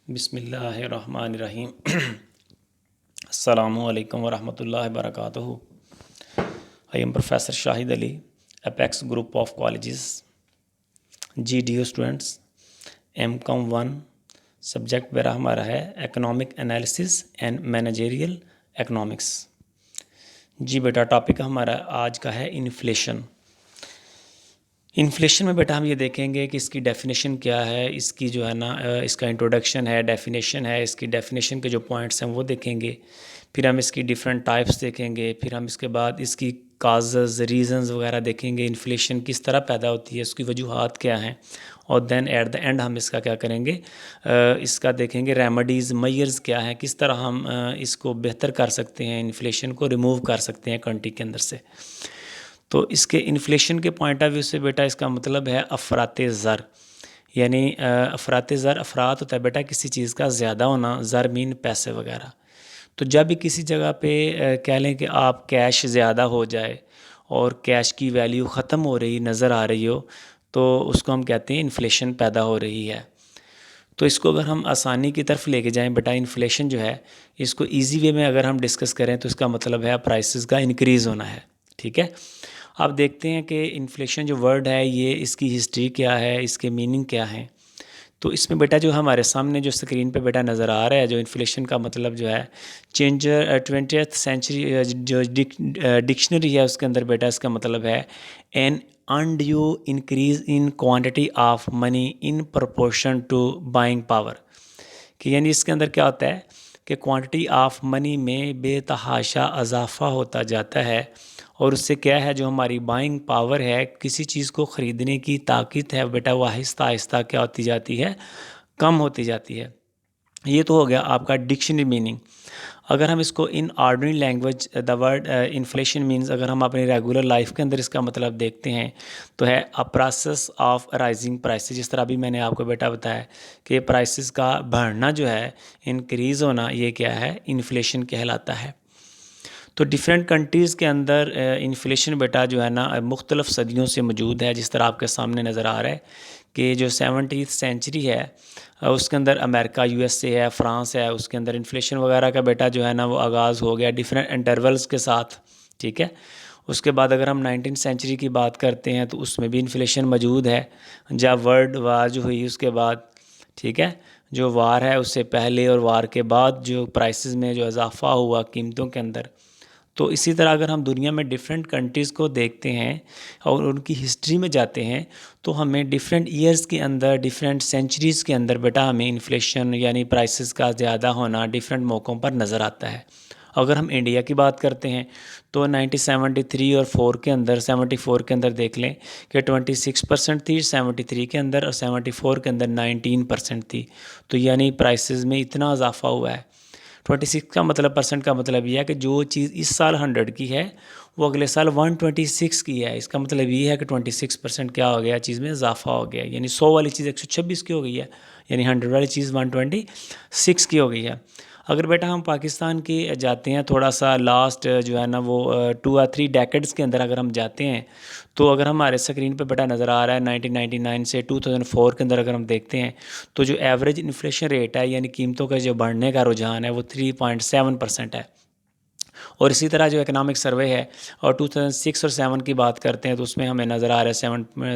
बिस्मिल्लाहिर्रहमानिर्रहीम। अस्सलामु अलैकुम वरहमतुल्लाहि वबरकातुहू। I am professor Shahid Ali, apex group of colleges, GDU students, M.Com 1 subject मेरा हमारा है economic analysis and managerial economics. जी बेटा, टॉपिक हमारा आज का है इन्फ्लेशन। इन्फ्लेशन में बेटा हम ये देखेंगे कि इसकी डेफिनेशन क्या है, इसकी जो है ना इसका इंट्रोडक्शन है, डेफिनेशन है, इसकी डेफिनेशन के जो पॉइंट्स हैं वो देखेंगे। फिर हम इसकी डिफरेंट टाइप्स देखेंगे। फिर हम इसके बाद इसकी काजेज़, रीज़न्स वगैरह देखेंगे। इन्फ्लेशन किस तरह पैदा होती है, उसकी वजूहात क्या हैं, और देन एट द एंड हम इसका क्या करेंगे, इसका देखेंगे रेमेडीज़, मेजर्स क्या हैं, किस तरह हम इसको बेहतर कर सकते हैं, इन्फ्लेशन को रिमूव कर सकते हैं कंट्री के अंदर से। तो इसके इन्फ्लेशन के पॉइंट ऑफ व्यू से बेटा इसका मतलब है अफराते ज़र, यानी अफराते ज़र, अफरात होता है बेटा किसी चीज़ का ज़्यादा होना, ज़र मीन पैसे वगैरह। तो जब भी किसी जगह पे कह लें कि आप कैश ज़्यादा हो जाए और कैश की वैल्यू ख़त्म हो रही नज़र आ रही हो, तो उसको हम कहते हैं इन्फ्लेशन पैदा हो रही है। तो इसको अगर हम आसानी की तरफ लेके जाएं बेटा, इन्फ्लेशन जो है इसको इजी वे में अगर हम डिस्कस करें तो इसका मतलब है प्राइसेस का इंक्रीज़ होना है। ठीक है, अब देखते हैं कि इन्फ्लेशन जो वर्ड है ये इसकी हिस्ट्री क्या है, इसके मीनिंग क्या है। तो इसमें बेटा जो हमारे सामने जो स्क्रीन पे बेटा नज़र आ रहा है, जो इन्फ्लेशन का मतलब जो है चेंज 20th सेंचुरी जो डिक्शनरी है उसके अंदर बेटा इसका मतलब है an undue increase in quantity of money in proportion to buying power. कि यानी इसके अंदर क्या होता है कि क्वांटिटी ऑफ मनी में बेतहाशा इजाफा होता जाता है, और उससे क्या है जो हमारी बाइंग पावर है, किसी चीज़ को ख़रीदने की ताकत है बेटा, वो आहिस्ता आहिस्ता क्या होती जाती है, कम होती जाती है। ये तो हो गया आपका डिक्शनरी मीनिंग। अगर हम इसको in ordinary language the word inflation means, अगर हम अपनी रेगुलर लाइफ के अंदर इसका मतलब देखते हैं तो है a process of rising prices. जिस तरह अभी मैंने आपको बेटा बताया कि प्राइसेस का बढ़ना जो है, इंक्रीज़ होना, ये क्या है, इन्फ्लेशन कहलाता है। तो डिफरेंट कंट्रीज़ के अंदर इन्फ्लेशन बेटा जो है ना मुख्तलिफ़ सदियों से मौजूद है। जिस तरह आपके सामने नज़र आ रहा है कि जो 70th सेंचुरी है उसके अंदर अमेरिका, USA है, फ्रांस है, उसके अंदर इन्फ्लेशन वगैरह का बेटा जो है ना वो आगाज़ हो गया डिफरेंट इंटरवल्स के साथ। ठीक है, उसके बाद अगर हम 19th सेंचुरी की बात करते हैं तो उसमें भी इन्फ्लेशन मौजूद है, जब वर्ल्ड वार जो हुई उसके बाद। ठीक है, जो वार है उससे पहले और वार के बाद जो प्राइसेस में जो इजाफा हुआ कीमतों के अंदर। तो इसी तरह अगर हम दुनिया में डिफरेंट कंट्रीज़ को देखते हैं और उनकी हिस्ट्री में जाते हैं तो हमें डिफरेंट ईयर्स के अंदर, डिफरेंट सेंचुरीज़ के अंदर बेटा हमें इन्फ्लेशन यानी प्राइसेस का ज़्यादा होना डिफरेंट मौक़ों पर नज़र आता है। अगर हम इंडिया की बात करते हैं तो 1973 और 4 के अंदर, 74 के अंदर देख लें कि 26% थी, 73 के अंदर, और 74 के अंदर 19% थी। तो यानी प्राइसेस में इतना इजाफा हुआ है। 26 का मतलब, परसेंट का मतलब यह है कि जो चीज़ इस साल 100 की है वो अगले साल 126 की है। इसका मतलब ये है कि 26% क्या हो गया, चीज़ में इजाफा हो गया। यानी 100 वाली चीज़ 126 की हो गई है, यानी 100 वाली चीज़ 126 की हो गई है। अगर बेटा हम पाकिस्तान की जाते हैं थोड़ा सा लास्ट जो है ना वो 2 या 3 डेकेड्स के अंदर अगर हम जाते हैं तो अगर हमारे स्क्रीन पे बेटा नज़र आ रहा है 1999 से 2004 के अंदर अगर हम देखते हैं तो जो एवरेज इन्फ्लेशन रेट है यानी कीमतों का जो बढ़ने का रुझान है वो 3.7% है। और इसी तरह जो इकनॉमिक सर्वे है और 2006 और 7 की बात करते हैं तो उसमें हमें नज़र आ रहा है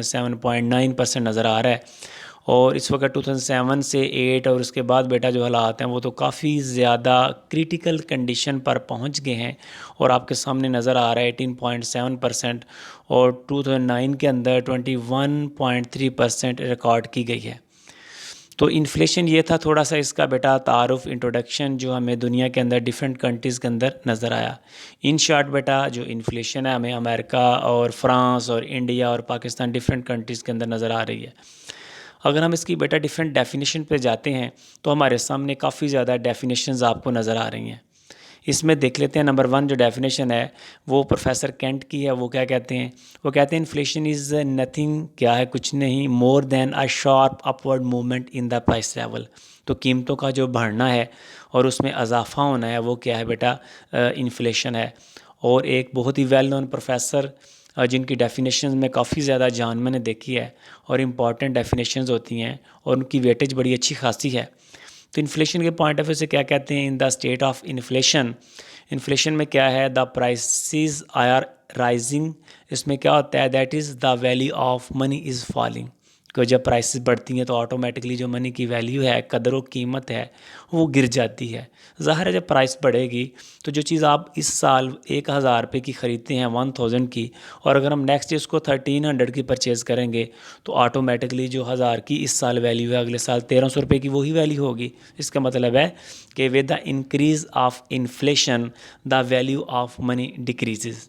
7.9% नज़र आ रहा है। और इस वक्त 2007 से 8 और उसके बाद बेटा जो हालात हैं वो तो काफ़ी ज़्यादा क्रिटिकल कंडीशन पर पहुंच गए हैं, और आपके सामने नज़र आ रहा है 18.7%, और 2009 के अंदर 21.3% रिकॉर्ड की गई है। तो इन्फ्लेशन ये था थोड़ा सा इसका बेटा तारुफ, इंट्रोडक्शन जो हमें दुनिया के अंदर डिफरेंट कंट्रीज़ के अंदर नज़र आया। इन शॉर्ट बेटा जो इन्फ्लेशन है हमें अमेरिका और फ्रांस और इंडिया और पाकिस्तान डिफरेंट कंट्रीज़ के अंदर नज़र आ रही है। अगर हम इसकी बेटा डिफरेंट डेफिनेशन पे जाते हैं तो हमारे सामने काफ़ी ज़्यादा डेफिनेशंस आपको नज़र आ रही हैं। इसमें देख लेते हैं नंबर 1 जो डेफिनेशन है वो प्रोफेसर केंट की है। वो क्या कहते हैं, वो कहते हैं इन्फ्लेशन इज़ नथिंग, क्या है, कुछ नहीं, more than a sharp upward movement in the price level. तो कीमतों का जो बढ़ना है और उसमें इजाफा होना है वो क्या है बेटा, इन्फ्लेशन है। और एक बहुत ही वेल नोन प्रोफेसर जिनकी डेफिनेशन में काफ़ी ज़्यादा जान मैंने देखी है और इम्पॉर्टेंट डेफिनेशंस होती हैं और उनकी वेटेज बड़ी अच्छी खासी है। तो इन्फ्लेशन के पॉइंट ऑफ व्यू से क्या कहते हैं, in the state of inflation, inflation में क्या है, द प्राइसेस आर राइजिंग, इसमें क्या होता है, that is the value of money is falling, कि जब प्राइसेस बढ़ती हैं तो ऑटोमेटिकली जो मनी की वैल्यू है, कदर व कीमत है, वो गिर जाती है। ज़ाहिर है जब प्राइस बढ़ेगी तो जो चीज़ आप इस साल 1000 रुपये की ख़रीदते हैं 1000 की, और अगर हम नेक्स्ट ईयर उसको 1300 की परचेज़ करेंगे तो ऑटोमेटिकली जो 1000 की इस साल वैल्यू है अगले साल 1300 रुपये की वही वैल्यू होगी। इसका मतलब है कि with the increase of inflation the value of money decreases.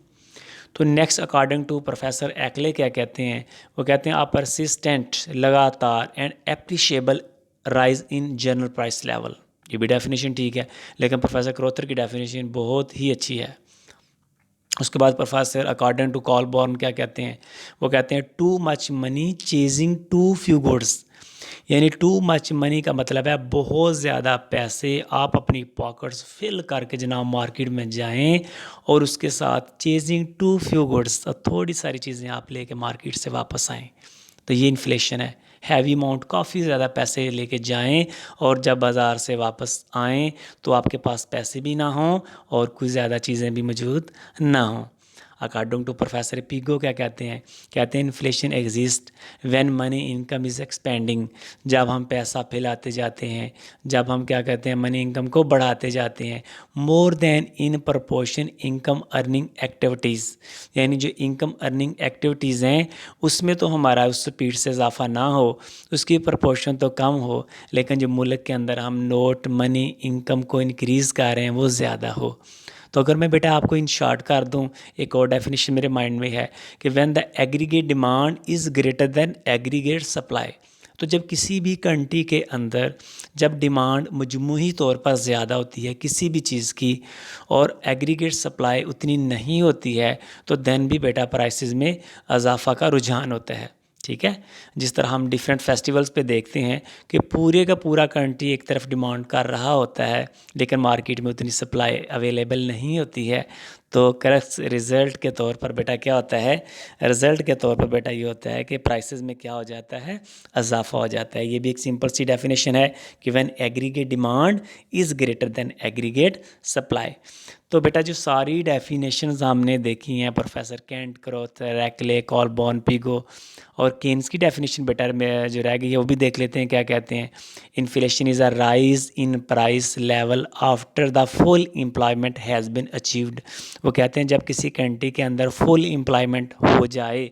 तो नेक्स्ट अकॉर्डिंग टू प्रोफेसर एक्ले क्या कहते हैं, वो कहते हैं अ परसिस्टेंट, लगातार and appreciable rise in general price level. ये भी डेफिनेशन ठीक है, लेकिन प्रोफेसर क्रोथर की डेफिनेशन बहुत ही अच्छी है। उसके बाद प्रोफेसर अकॉर्डिंग टू कॉलबॉर्न क्या कहते हैं, वो कहते हैं too much money chasing too few goods, यानी टू मच मनी का मतलब है बहुत ज़्यादा पैसे आप अपनी पॉकेट्स फिल करके जनाब मार्केट में जाएं और उसके साथ चेजिंग टू फ्यू गुड्स, थोड़ी सारी चीज़ें आप लेके मार्केट से वापस आएँ, तो ये इन्फ्लेशन है। हैवी अमाउंट काफ़ी ज़्यादा पैसे लेके जाएं और जब बाज़ार से वापस आएँ तो आपके पास पैसे भी ना हों और कुछ ज़्यादा चीज़ें भी मौजूद ना हों। अकॉर्डिंग टू प्रोफेसर पीगो क्या कहते हैं, कहते हैं inflation exist when money income is expanding, जब हम पैसा फैलाते जाते हैं, जब हम क्या कहते हैं मनी इनकम को बढ़ाते जाते हैं, more then in proportion income earning activities, यानी जो इनकम अर्निंग एक्टिविटीज़ हैं उसमें तो हमारा उस स्पीड से इजाफा ना हो, उसकी प्रपोर्शन तो कम हो, लेकिन जो मुल्क के अंदर हम नोट मनी इनकम को इंक्रीज़ कर रहे हैं वो ज़्यादा हो। तो अगर मैं बेटा आपको इन शॉर्ट कर दूं, एक और डेफिनेशन मेरे माइंड में है कि when the aggregate demand is greater than aggregate supply, तो जब किसी भी कंट्री के अंदर जब डिमांड मजमूही तौर पर ज़्यादा होती है किसी भी चीज़ की और एग्रीगेट सप्लाई उतनी नहीं होती है, तो देन भी बेटा प्राइसेस में इजाफा का रुझान होता है। ठीक है, जिस तरह हम डिफरेंट फेस्टिवल्स पे देखते हैं कि पूरे का पूरा कंट्री एक तरफ डिमांड कर रहा होता है लेकिन मार्केट में उतनी सप्लाई अवेलेबल नहीं होती है, तो करेक्ट रिज़ल्ट के तौर पर बेटा क्या होता है, रिज़ल्ट के तौर पर बेटा ये होता है कि प्राइसेस में क्या हो जाता है, इजाफा हो जाता है। ये भी एक सिंपल सी डेफिनेशन है कि when aggregate demand is greater than aggregate supply. तो बेटा जो सारी डेफिनेशंस हमने देखी हैं प्रोफेसर केंट, क्रोथर, एक्ले, कॉलबॉर्न, पीगो और केन्स की डेफिनेशन बेटा में जो रह गई है वो भी देख लेते हैं। क्या कहते हैं, inflation is a rise in price level after the full employment has been achieved. वो कहते हैं जब किसी कंट्री के अंदर फुल एम्प्लॉयमेंट हो जाए,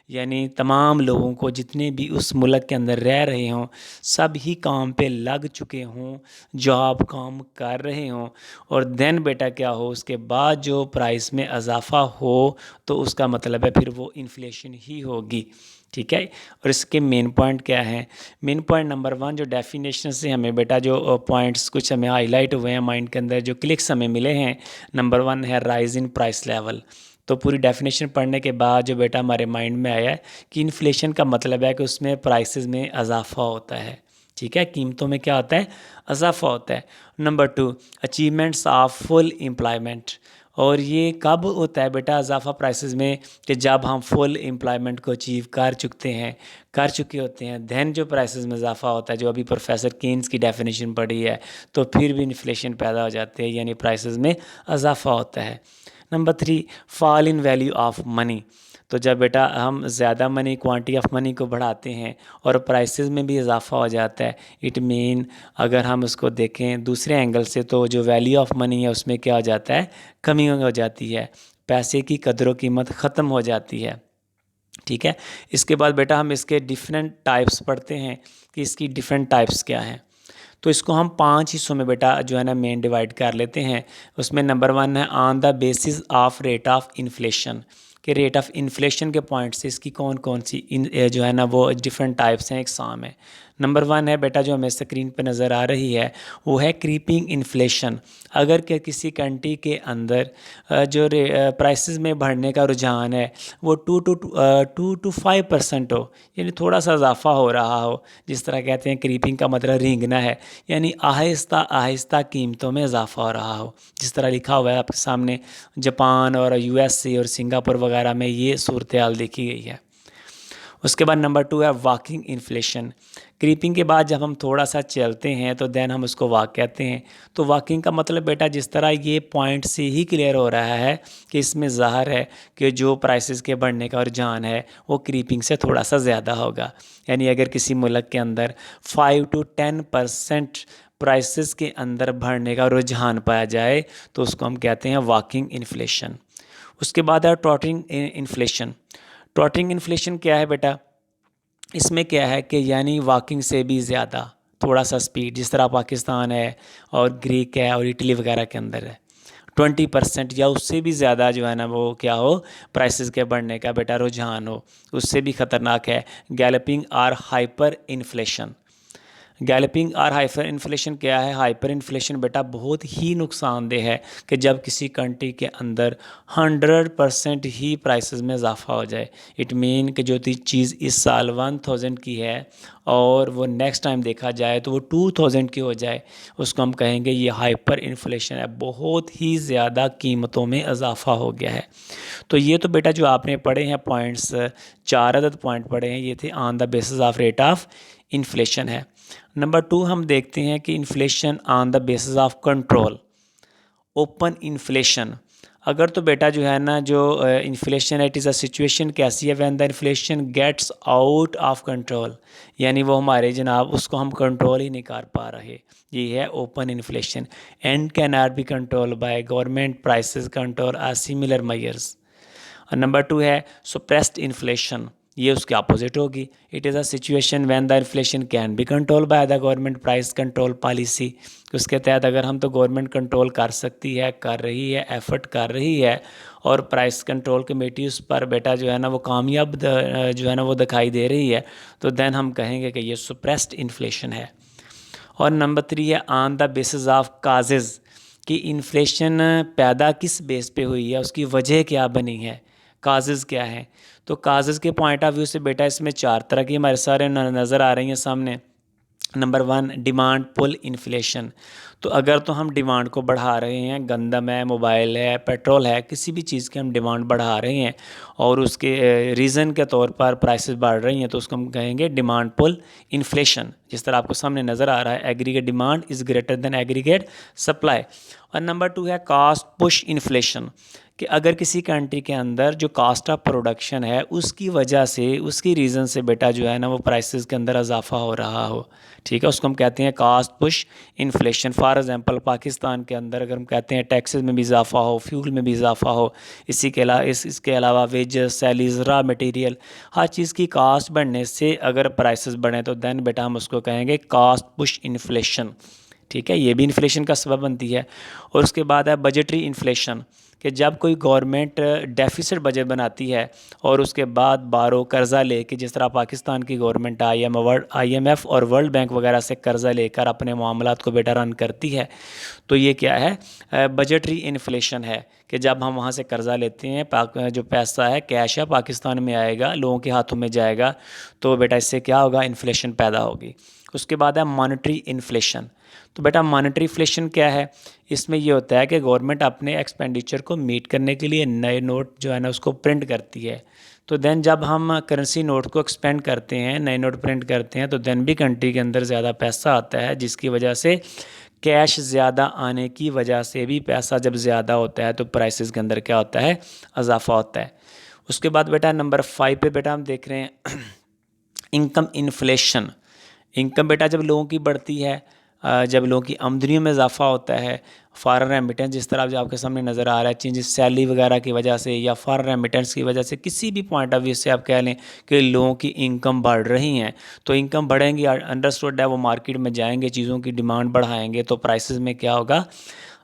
यानी तमाम लोगों को जितने भी उस मुल्क के अंदर रह रहे हों सब ही काम पे लग चुके हों, जॉब काम कर रहे हों, और देन बेटा क्या हो उसके बाद जो प्राइस में इजाफा हो तो उसका मतलब है फिर वो इन्फ्लेशन ही होगी। ठीक है, और इसके मेन पॉइंट क्या हैं, मेन पॉइंट नंबर 1 जो डेफिनेशन से हमें बेटा जो पॉइंट्स कुछ हमें हाईलाइट हुए हैं माइंड के अंदर, जो क्लिक्स हमें मिले हैं, नंबर 1 है राइज इन प्राइस लेवल। तो पूरी डेफिनेशन पढ़ने के बाद जो बेटा हमारे माइंड में आया है कि इन्फ्लेशन का मतलब है कि उसमें प्राइसेस में इजाफा होता है। ठीक है, कीमतों में क्या होता है, इजाफा होता है। Number 2 achievements of full employment, और ये कब होता है बेटा इजाफा प्राइसेस में, कि जब हम फुल एम्प्लॉयमेंट को अचीव कर चुके होते हैं, देन जो प्राइसेस में इजाफा होता है, जो अभी प्रोफेसर केन्स की डेफिनेशन पढ़ी है, तो फिर भी इन्फ्लेशन पैदा हो जाती है, यानी प्राइसेस में इजाफा होता है। Number 3 fall in value of money, तो जब बेटा हम ज़्यादा मनी, क्वांटिटी ऑफ मनी को बढ़ाते हैं और प्राइसेस में भी इजाफा हो जाता है, इट मीन अगर हम उसको देखें दूसरे एंगल से तो जो वैल्यू ऑफ मनी है उसमें क्या हो जाता है, कमी हो जाती है, पैसे की कदर व कीमत ख़त्म हो जाती है। ठीक है, इसके बाद बेटा हम इसके डिफरेंट टाइप्स पढ़ते हैं कि इसकी डिफरेंट टाइप्स क्या हैं। तो इसको हम 5 हिस्सों में बेटा जो है ना मेन डिवाइड कर लेते हैं। उसमें नंबर 1 है on the basis of rate of inflation, के रेट ऑफ इन्फ्लेशन के पॉइंट से इसकी कौन कौन सी जो है ना वो डिफरेंट टाइप्स हैं एग्जाम में। नंबर 1 है बेटा जो हमें स्क्रीन पर नज़र आ रही है वो है क्रीपिंग इन्फ्लेशन। अगर के किसी कंट्री के अंदर जो प्राइसेस में बढ़ने का रुझान है वो 2 to 5% हो, यानी थोड़ा सा इजाफा हो रहा हो, जिस तरह कहते हैं क्रीपिंग का मतलब रेंगना है, यानी आहिस्ता आहिस्ता कीमतों में इजाफा हो रहा हो, जिस तरह लिखा हुआ है आपके सामने जापान और यूएसए और सिंगापुर वगैरह में ये सूरत हाल देखी गई है। उसके बाद नंबर 2 है वॉकिंग इन्फ्लेशन। क्रीपिंग के बाद जब हम थोड़ा सा चलते हैं तो देन हम उसको वॉक कहते हैं। तो वॉकिंग का मतलब बेटा जिस तरह ये पॉइंट से ही क्लियर हो रहा है कि इसमें ज़ाहिर है कि जो प्राइसेस के बढ़ने का रुझान है वो क्रीपिंग से थोड़ा सा ज़्यादा होगा। यानी अगर किसी मुल्क के अंदर 5 to 10% प्राइसेस के अंदर बढ़ने का रुझान पाया जाए तो उसको हम कहते हैं वॉकिंग इन्फ्लेशन। उसके बाद है ट्रॉटिंग इन्फ्लेशन। ट्रॉटिंग इन्फ्लेशन क्या है बेटा? इसमें क्या है कि यानी वॉकिंग से भी ज़्यादा थोड़ा सा स्पीड, जिस तरह पाकिस्तान है और ग्रीक है और इटली वगैरह के अंदर है, 20% या उससे भी ज़्यादा जो है ना वो क्या हो, प्राइसेस के बढ़ने का बेटा रुझान हो, उससे भी ख़तरनाक है गैलपिंग और हाइपर इन्फ्लेशन। गैलपिंग और हाइपर इन्फ्लेशन क्या है? हाइपर इन्फ्लेशन बेटा बहुत ही नुकसानदेह है कि जब किसी कंट्री के अंदर 100% ही प्राइसेस में इजाफा हो जाए। इट मीन कि जो चीज़ इस साल 1000 की है और वो नेक्स्ट टाइम देखा जाए तो वो 2000 की हो जाए, उसको हम कहेंगे ये हाइपर इन्फ्लेशन है। बहुत ही ज़्यादा कीमतों में इजाफा हो गया है। तो ये तो बेटा जो आपने पढ़े हैं पॉइंट्स, 4 अदद पॉइंट पढ़े हैं, ये थे on the basis of rate of inflation है। नंबर 2 हम देखते हैं कि inflation on the basis of control, open inflation. अगर तो बेटा जो है ना जो इन्फ्लेशन है, इट इज़ अ सिचुएशन कैसी है when the inflation gets out of control, यानी वो हमारे जनाब उसको हम कंट्रोल ही नहीं कर पा रहे, ये है open inflation. And can not be control by government, prices control or similar measures. और नंबर 2 है सुप्रेस्ड इन्फ्लेशन, ये उसके अपोजिट होगी। It is a situation when the inflation can be control by the government price control policy. उसके तहत अगर हम तो गवर्नमेंट कंट्रोल कर सकती है, कर रही है, एफर्ट कर रही है और प्राइस कंट्रोल कमेटी उस पर बेटा जो है ना वो कामयाब जो है ना वो दिखाई दे रही है, तो देन हम कहेंगे कि ये सुप्रेस्ड इन्फ्लेशन है। और नंबर 3 है on the basis of causes, कि इन्फ्लेशन पैदा किस बेस पे हुई है, उसकी वजह क्या बनी है, काजेज़ क्या है। तो काजेज़ के पॉइंट ऑफ व्यू से बेटा इसमें 4 तरह की हमारे सारे नज़र आ रही हैं सामने। Number 1 demand pull inflation. तो अगर तो हम डिमांड को बढ़ा रहे हैं, गंदम है, मोबाइल है, पेट्रोल है, किसी भी चीज़ की हम डिमांड बढ़ा रहे हैं और उसके रीज़न के तौर पर प्राइसेस बढ़ रही हैं, तो उसको हम कहेंगे डिमांड पुल इन्फ्लेशन। जिस तरह आपको सामने नज़र आ रहा है, aggregate demand is greater than aggregate supply. और नंबर 2 है कास्ट पुश इन्फ्लेशन, कि अगर किसी कंट्री के अंदर जो कास्ट ऑफ प्रोडक्शन है उसकी वजह से, उसकी रीज़न से बेटा जो है ना वो प्राइसेस के अंदर इजाफा हो रहा हो, ठीक है, उसको हम कहते हैं cost push inflation. For example Pakistan के अंदर अगर हम कहते हैं टैक्सेस में भी इजाफा हो, फ्यूल में भी इजाफा हो, इसके अलावा वेजेस, सैलरीज, रॉ मटेरियल, हर चीज़ की कास्ट बढ़ने से अगर प्राइसेस बढ़ें तो देन बेटा हम उसको कहेंगे कास्ट पुश इन्फ्लेशन, ठीक है, ये भी इन्फ्लेशन का सबब बनती है। और उसके बाद है बजटरी इन्फ्लेशन, कि जब कोई गवर्नमेंट डेफिसिट बजट बनाती है और उसके बाद बारो कर्ज़ा लेके, जिस तरह पाकिस्तान की गवर्नमेंट IMF और वर्ल्ड बैंक वगैरह से कर्ज़ा लेकर अपने मामलात को बेटा रन करती है, तो ये क्या है, बजटरी इन्फ्लेशन है, कि जब हम वहाँ से कर्ज़ा लेते हैं, जो पैसा है कैश है पाकिस्तान में आएगा, लोगों के हाथों में जाएगा, तो बेटा इससे क्या होगा, इन्फ्लेशन पैदा होगी। उसके बाद है मॉनेटरी इन्फ्लेशन। तो बेटा मॉनेटरी इन्फ्लेशन क्या है? इसमें ये होता है कि गवर्नमेंट अपने एक्सपेंडिचर को मीट करने के लिए नए नोट जो है ना उसको प्रिंट करती है। तो देन जब हम करेंसी नोट को एक्सपेंड करते हैं, नए नोट प्रिंट करते हैं, तो देन भी कंट्री के अंदर ज़्यादा पैसा आता है, जिसकी वजह से कैश ज़्यादा आने की वजह से भी पैसा जब ज़्यादा होता है तो प्राइसेस के अंदर क्या होता है, इजाफा होता है। उसके बाद बेटा नंबर 5 पे बेटा हम देख रहे हैं इनकम इन्फ्लेशन। इनकम बेटा जब लोगों की बढ़ती है, जब लोगों की आमदनियों में इजाफा होता है, फॉरेन रेमिटेंस जिस तरह जो आपके सामने नज़र आ रहा है, चेंजेस सैलरी वगैरह की वजह से या फॉरेन रेमिटेंस की वजह से, किसी भी पॉइंट ऑफ व्यू से आप कह लें कि लोगों की इनकम बढ़ रही हैं, तो इनकम बढ़ेंगी, अंडरस्टूड है, वो मार्केट में जाएंगे, चीज़ों की डिमांड बढ़ाएंगे, तो प्राइसेस में क्या होगा,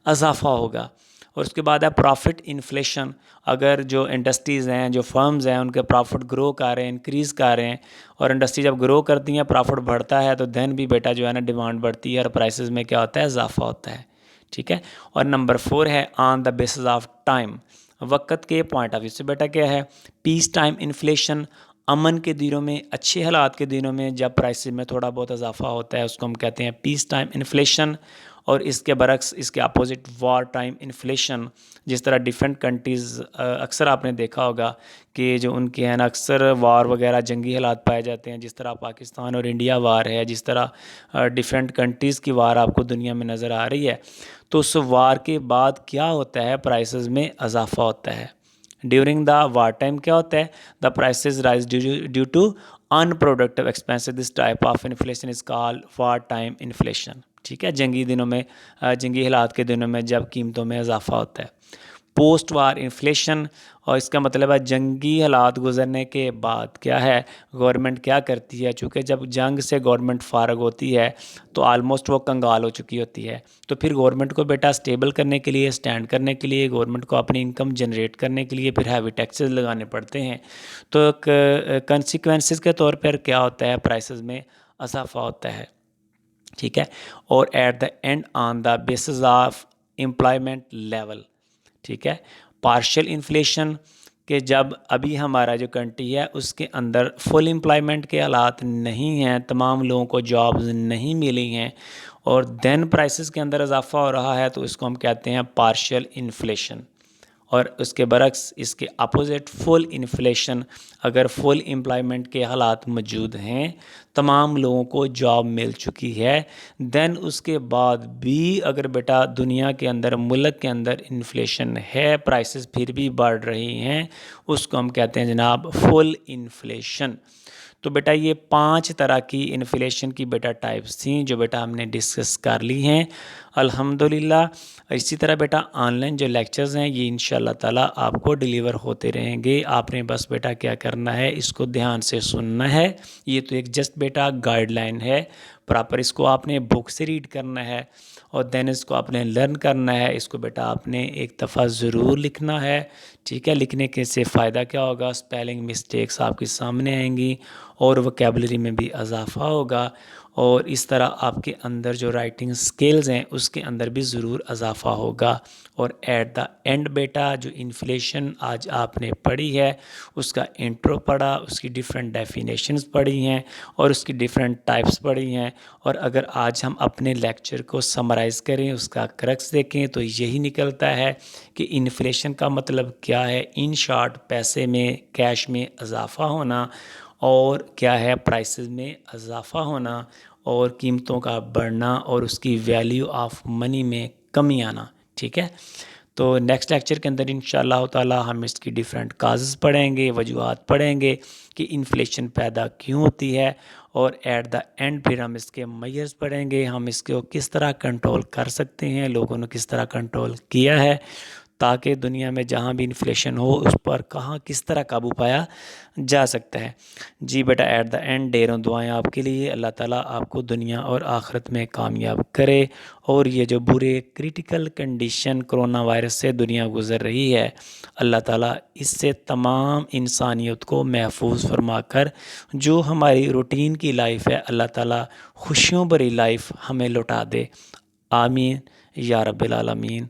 इजाफा होगा। और उसके बाद है प्रॉफिट इन्फ्लेशन। अगर जो इंडस्ट्रीज़ हैं, जो फर्म्स हैं, उनके प्रॉफिट ग्रो कर रहे हैं, इंक्रीज़ कर रहे हैं, और इंडस्ट्री जब ग्रो करती हैं, प्रॉफिट बढ़ता है, तो देन भी बेटा जो है ना डिमांड बढ़ती है और प्राइसेस में क्या होता है, इजाफा होता है, ठीक है। और नंबर 4 है on the basis of time, वक्त के पॉइंट ऑफ व्यू से बेटा क्या है, पीस टाइम इन्फ्लेशन। अमन के दिनों में, अच्छे हालात के दिनों में जब प्राइसेस में थोड़ा बहुत इजाफा होता है, उसको हम कहते हैं पीस टाइम इन्फ्लेशन। और इसके बरक्स इसके अपोजिट वार टाइम इन्फ्लेशन, जिस तरह डिफरेंट कंट्रीज़ अक्सर आपने देखा होगा कि जो उनके हैं ना अक्सर वार वगैरह जंगी हालात पाए जाते हैं, जिस तरह पाकिस्तान और इंडिया वार है, जिस तरह डिफरेंट कंट्रीज़ की वार आपको दुनिया में नज़र आ रही है। तो उस वार के बाद क्या होता है, प्राइसेस में इजाफा होता है। ड्यूरिंग द वार टाइम क्या होता है, the prices rise due to unproductive expenses. This type of inflation is called war time inflation. ठीक है, जंगी दिनों में जंगी हालात के दिनों में जब कीमतों में इजाफा होता है। पोस्ट वार इन्फ्लेशन, और इसका मतलब है जंगी हालात गुजरने के बाद क्या है, गवर्नमेंट क्या करती है, चूँकि जब जंग से गवर्नमेंट फारग होती है तो आलमोस्ट वो कंगाल हो चुकी होती है। तो फिर गवर्नमेंट को बेटा स्टेबल करने के लिए, स्टैंड करने के लिए, गवर्नमेंट को अपनी इनकम जनरेट करने के लिए फिर हैवी टैक्सेस लगाने पड़ते हैं। तो कंसिक्वेंसेस के तौर पर क्या होता है, प्राइसेस में इजाफा होता है। ठीक है, और at the end on the basis of employment level. ठीक है, पार्शियल इन्फ्लेशन के जब अभी हमारा जो कंट्री है उसके अंदर फुल एम्प्लॉयमेंट के हालात नहीं हैं, तमाम लोगों को जॉब्स नहीं मिली हैं और देन प्राइसेस के अंदर इजाफा हो रहा है, तो इसको हम कहते हैं पार्शियल इन्फ्लेशन। और उसके बरक्स इसके अपोजिट फुल इन्फ्लेशन, अगर फुल एम्प्लॉयमेंट के हालात मौजूद हैं, तमाम लोगों को जॉब मिल चुकी है, देन उसके बाद भी अगर बेटा दुनिया के अंदर, मुल्क के अंदर इन्फ्लेशन है, प्राइसेस फिर भी बढ़ रही हैं, उसको हम कहते हैं जनाब फुल इन्फ्लेशन। तो बेटा ये 5 तरह की इन्फ्लेशन की बेटा टाइप्स थी जो बेटा हमने डिस्कस कर ली हैं अल्हम्दुलिल्लाह। इसी तरह बेटा ऑनलाइन जो लेक्चर्स हैं ये इंशाल्लाह ताला आपको डिलीवर होते रहेंगे। आपने बस बेटा क्या करना है, इसको ध्यान से सुनना है। ये तो एक जस्ट बेटा गाइडलाइन है, प्रॉपर इसको आपने बुक से रीड करना है और देन इसको आपने लर्न करना है। इसको बेटा आपने एक दफ़ा ज़रूर लिखना है। ठीक है, लिखने के से फ़ायदा क्या होगा, स्पेलिंग मिस्टेक्स आपके सामने आएंगी और वोकैबुलरी में भी इजाफा होगा और इस तरह आपके अंदर जो राइटिंग स्किल्स हैं उसके अंदर भी ज़रूर इजाफा होगा। और एट द एंड बेटा जो इन्फ्लेशन आज आपने पढ़ी है उसका इंट्रो पढ़ा, उसकी डिफरेंट डेफिनेशंस पढ़ी हैं और उसकी डिफरेंट टाइप्स पढ़ी हैं। और अगर आज हम अपने लेक्चर को समराइज़ करें, उसका क्रक्स देखें, तो यही निकलता है कि इन्फ्लेशन का मतलब क्या है। इन शॉर्ट, पैसे में, कैश में इजाफा होना और क्या है, प्राइसेस में इजाफा होना और कीमतों का बढ़ना और उसकी वैल्यू ऑफ मनी में कमी आना। ठीक है, तो नेक्स्ट लेक्चर के अंदर इंशाअल्लाह ताला हम इसकी डिफरेंट काजेज़ पढ़ेंगे, वजूहात पढ़ेंगे कि इन्फ्लेशन पैदा क्यों होती है और एट द एंड फिर हम इसके मेजर्स पढ़ेंगे, हम इसको किस तरह कंट्रोल कर सकते हैं, लोगों ने किस तरह कंट्रोल किया है ताकि दुनिया में जहाँ भी इन्फ्लेशन हो उस पर कहाँ किस तरह काबू पाया जा सकता है। जी बेटा, एट द एंड ढेरों दुआएं आपके लिए। अल्लाह ताला आपको दुनिया और आखिरत में कामयाब करे और ये जो बुरे क्रिटिकल कंडीशन कोरोना वायरस से दुनिया गुज़र रही है, अल्लाह ताला इससे तमाम इंसानियत को महफूज फरमा कर जो हमारी रूटीन की लाइफ है, अल्लाह ताला खुशियों भरी लाइफ हमें लौटा दे। आमीन या रब्बिल आलमीन।